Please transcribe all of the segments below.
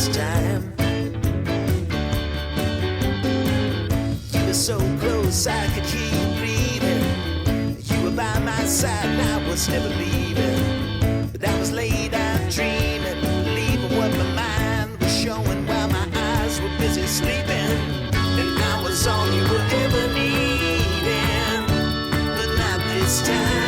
this time. You were so close I could hear you breathing. You were by my side and I was never leaving. But I was laid out dreaming, believing what my mind was showing while my eyes were busy sleeping. And I was all you were ever needing, but not this time.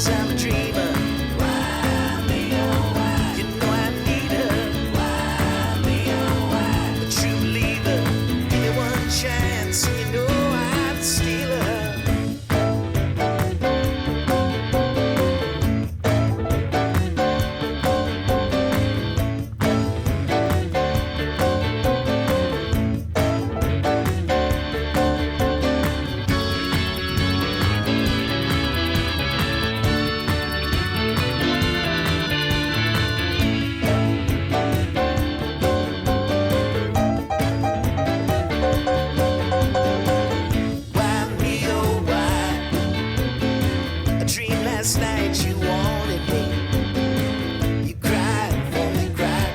I'm a dreamer. Why me, oh why? You know I need her. Why me, oh why? A true believer. Give me one chance, and you know I'd steal her. Last night you wanted me. You cried for me, cried.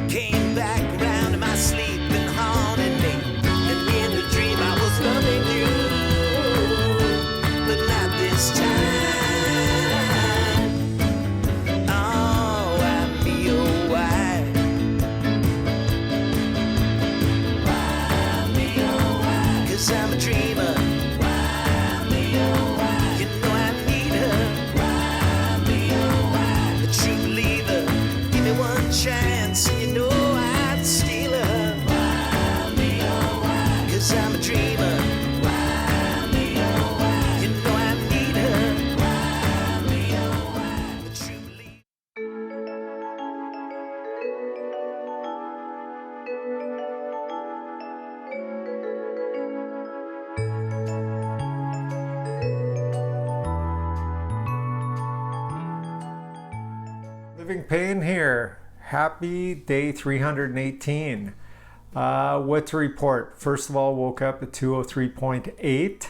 Came back around in my sleep and haunted me. And in the dream I was loving you, but not this time. Oh, why me, oh why? Why me, oh why? 'Cause I'm a dreamer. Chance, and you know I'd steal her. Why me, oh why? 'Cause I'm a dreamer. Why me, oh why? You know I need her. Why me, oh why? A true believer. Living pain here. Happy day 318. What to report? First of all, woke up at 203.8,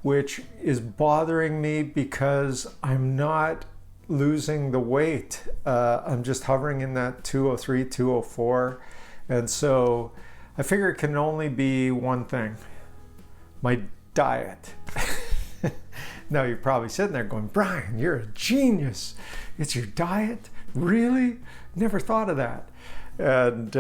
which is bothering me because I'm not losing the weight. I'm just hovering in that 203, 204. And so I figure it can only be one thing, my diet. Now you're probably sitting there going, Brian, you're a genius. It's your diet? Really? Never thought of that. And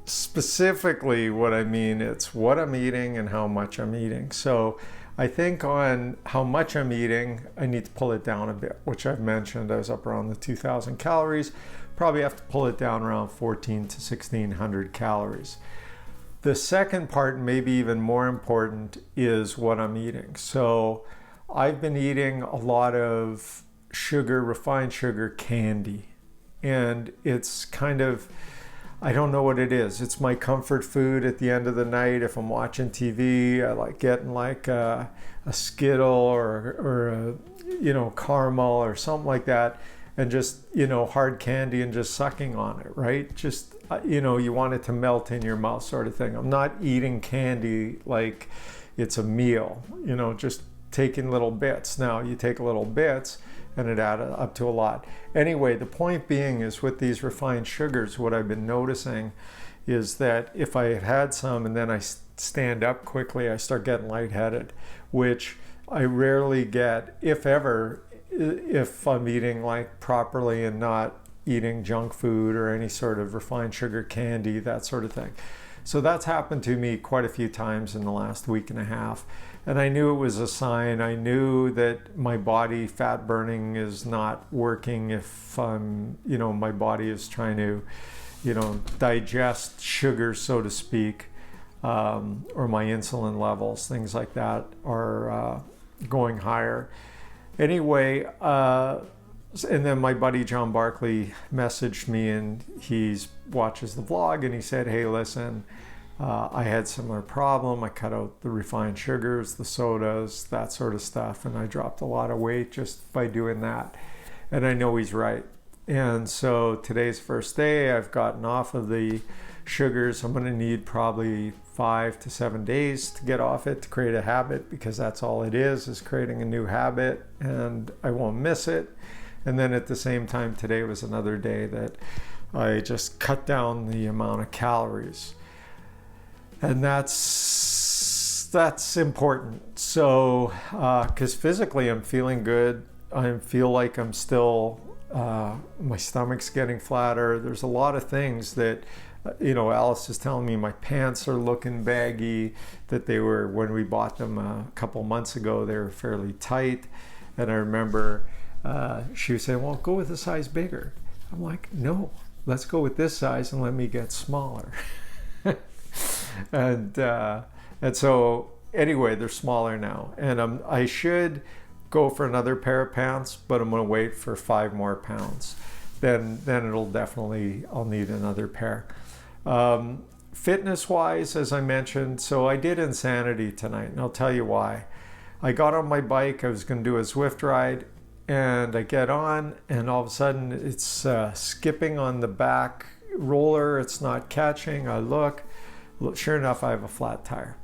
specifically what I mean, it's what I'm eating and how much I'm eating. So I think on how much I'm eating, I need to pull it down a bit, which I've mentioned. I was up around the 2,000 calories. Probably have to pull it down around 1,400 to 1,600 calories. The second part, maybe even more important, is what I'm eating. So I've been eating a lot of sugar, refined sugar candy. And it's kind of, I don't know what it is. It's my comfort food at the end of the night. If I'm watching TV, I like getting like a Skittle or a, caramel or something like that. And just, hard candy and just sucking on it, right? Just, you want it to melt in your mouth sort of thing. I'm not eating candy like it's a meal, just taking little bits. Now you take little bits and it added up to a lot. Anyway, the point being is with these refined sugars, what I've been noticing is that if I had some and then I stand up quickly, I start getting lightheaded, which I rarely get, if ever, if I'm eating like properly and not eating junk food or any sort of refined sugar candy, that sort of thing. So that's happened to me quite a few times in the last week and a half. And I knew it was a sign. I knew that my body fat burning is not working if my body is trying to, digest sugar, so to speak, or my insulin levels, things like that are going higher. Anyway, and then my buddy John Barkley messaged me, and he watches the vlog, and he said, hey, listen, I had similar problem. I cut out the refined sugars, the sodas, that sort of stuff, and I dropped a lot of weight just by doing that. And I know he's right. And so today's first day. I've gotten off of the sugars. I'm going to need probably 5 to 7 days to get off it, to create a habit, because that's all it is creating a new habit, and I won't miss it. And then at the same time, today was another day that I just cut down the amount of calories. And that's important. So, because physically I'm feeling good. I feel like I'm still, my stomach's getting flatter. There's a lot of things that, Alice is telling me my pants are looking baggy, that they were, when we bought them a couple months ago, they were fairly tight. And I remember she was saying, well, go with a size bigger. I'm like, no, let's go with this size and let me get smaller. And so anyway, they're smaller now, and I should go for another pair of pants, but I'm going to wait for 5 more pounds. Then I'll need another pair. Fitness wise, as I mentioned, so I did Insanity tonight, and I'll tell you why. I got on my bike. I was going to do a Zwift ride, and I get on, and all of a sudden it's skipping on the back roller. It's not catching. I look, sure enough, I have a flat tire.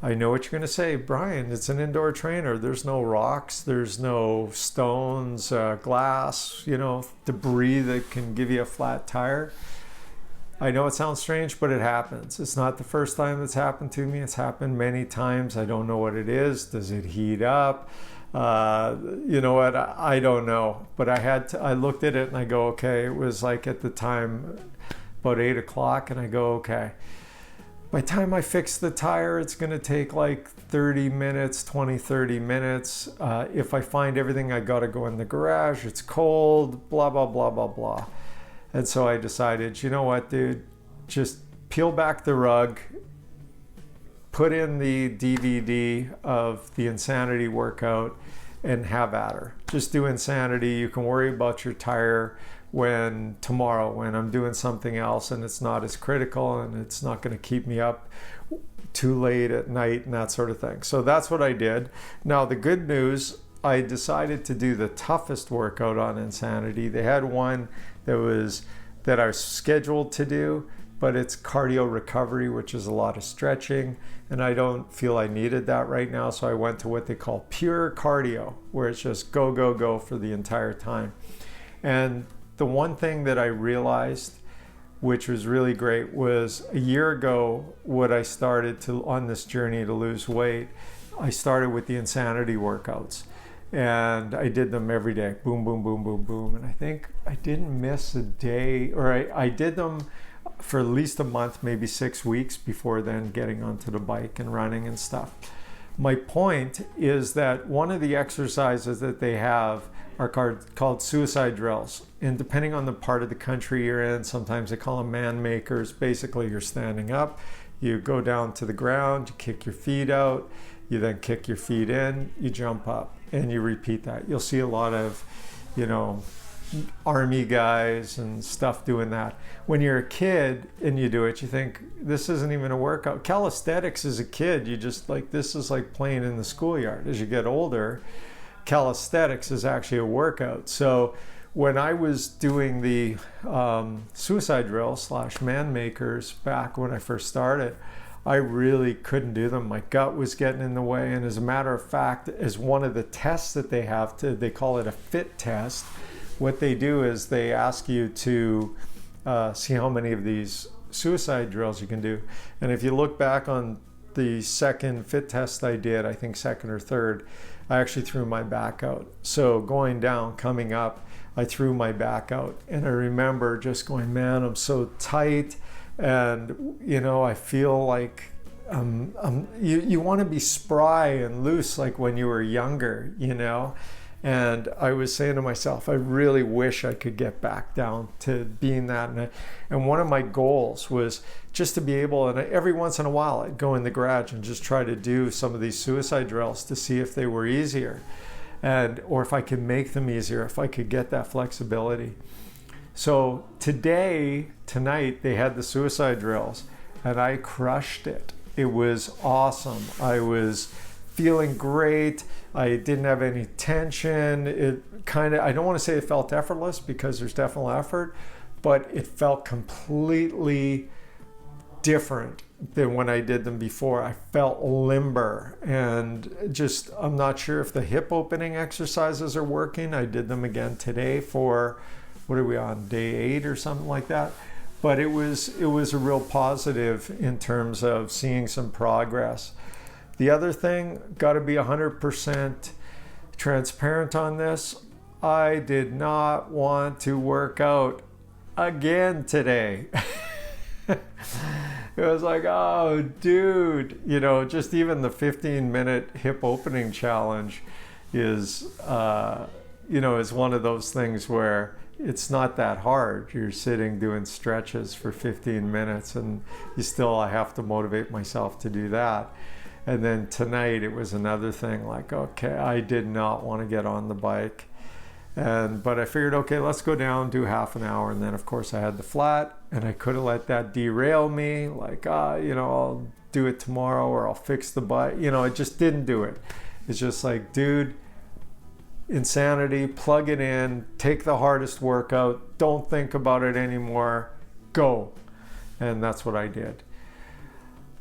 I know what you're going to say, Brian, it's an indoor trainer. There's no rocks, there's no stones, glass, debris that can give you a flat tire. I know it sounds strange, but it happens. It's not the first time it's happened to me. It's happened many times. I don't know what it is. Does it heat up? You know what? I don't know. But I looked at it and I go, okay. It was like at the time about 8 o'clock, and I go, okay. By the time I fix the tire, it's going to take like 30 minutes. If I find everything, I got to go in the garage. It's cold, blah, blah, blah, blah, blah. And so I decided, you know what, dude, just peel back the rug, put in the DVD of the Insanity workout, and have at her. Just do Insanity. You can worry about your tire tomorrow when I'm doing something else and it's not as critical and it's not going to keep me up too late at night and that sort of thing. So that's what I did. Now the good news, I decided to do the toughest workout on Insanity. They had one that I was scheduled to do, but it's cardio recovery, which is a lot of stretching, and I don't feel I needed that right now. So I went to what they call pure cardio, where it's just go, go, go for the entire time. And the one thing that I realized, which was really great, was a year ago, what I started on this journey to lose weight, I started with the Insanity workouts. And I did them every day, boom, boom, boom, boom, boom. And I think I didn't miss a day, or I did them for at least a month, maybe 6 weeks before then getting onto the bike and running and stuff. My point is that one of the exercises that they have are called suicide drills. And depending on the part of the country you're in, sometimes they call them man makers. Basically, you're standing up, you go down to the ground, you kick your feet out, you then kick your feet in, you jump up, and you repeat that. You'll see a lot of, army guys and stuff doing that. When you're a kid and you do it, you think, this isn't even a workout. Calisthenics as a kid, you just this is like playing in the schoolyard. As you get older, calisthenics is actually a workout. So when I was doing the suicide drill / man makers back when I first started, I really couldn't do them. My gut was getting in the way. And as a matter of fact, as one of the tests that they have, they call it a fit test. What they do is they ask you to see how many of these suicide drills you can do. And if you look back on the second fit test I did, I think second or third, I actually threw my back out. So going down, coming up, I threw my back out. And I remember just going, man, I'm so tight. And, I feel like you want to be spry and loose like when you were younger, And I was saying to myself, I really wish I could get back down to being that. And one of my goals was just to be able, and every once in a while, I'd go in the garage and just try to do some of these suicide drills to see if they were easier, or if I could make them easier, if I could get that flexibility. So tonight, they had the suicide drills, and I crushed it. It was awesome. I was feeling great. I didn't have any tension. It kind of, I don't want to say it felt effortless because there's definitely effort, but it felt completely different than when I did them before. I felt limber and just, I'm not sure if the hip opening exercises are working. I did them again today for, what are we on, day 8 or something like that. But it was a real positive in terms of seeing some progress. The other thing, got to be 100% transparent on this. I did not want to work out again today. It was like, oh, dude, you know, just even the 15-minute hip opening challenge is, you know, is one of those things where it's not that hard. You're sitting doing stretches for 15 minutes and I have to motivate myself to do that. And then tonight it was another thing like, okay, I did not want to get on the bike. But I figured, okay, let's go down, do half an hour. And then of course I had the flat and I could have let that derail me. Like, you know, I'll do it tomorrow or I'll fix the bike. You know, I just didn't do it. It's just like, dude, insanity, plug it in, take the hardest workout, don't think about it anymore, go. And that's what I did.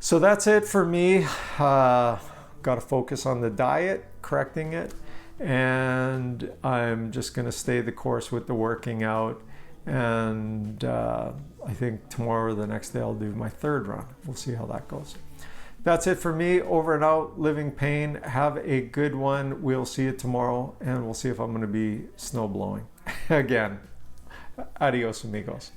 So that's it for me. Got to focus on the diet, correcting it. And I'm just going to stay the course with the working out. And I think tomorrow or the next day I'll do my 3rd run. We'll see how that goes. That's it for me. Over and out, living pain. Have a good one. We'll see you tomorrow, and we'll see if I'm going to be snow blowing again. Adios, amigos.